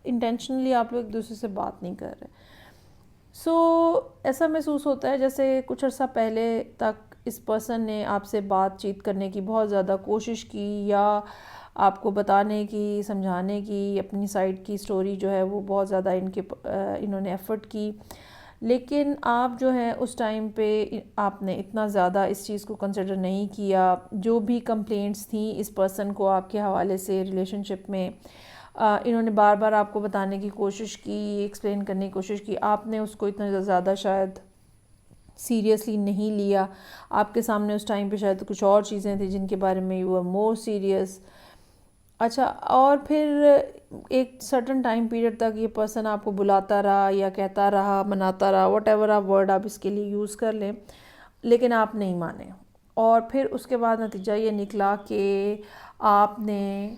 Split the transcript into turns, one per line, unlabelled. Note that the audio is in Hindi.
इंटेंशनली आप लोग एक दूसरे से बात नहीं कर रहे। सो ऐसा महसूस होता है जैसे कुछ अर्सा पहले तक इस पर्सन ने आपसे बातचीत करने की बहुत ज़्यादा कोशिश की, या आपको बताने की, समझाने की, अपनी साइड की स्टोरी जो है वो बहुत ज़्यादा इन्होंने एफ़र्ट की, लेकिन आप जो है उस टाइम पे आपने इतना ज़्यादा इस चीज़ को कंसिडर नहीं किया। जो भी कंप्लेंट्स थी इस पर्सन को आपके हवाले से रिलेशनशिप में, इन्होंने बार बार आपको बताने की कोशिश की, एक्सप्लेन करने की कोशिश की, आपने उसको इतना ज़्यादा शायद सीरियसली नहीं लिया। आपके सामने उस टाइम पे शायद कुछ और चीज़ें थी जिनके बारे में यू आर मोर सीरियस। अच्छा, और फिर एक सर्टन टाइम पीरियड तक ये पर्सन आपको बुलाता रहा या कहता रहा, मनाता रहा, वट एवर आप वर्ड आप इसके लिए यूज़ कर लें, लेकिन आप नहीं माने। और फिर उसके बाद नतीजा ये निकला कि आपने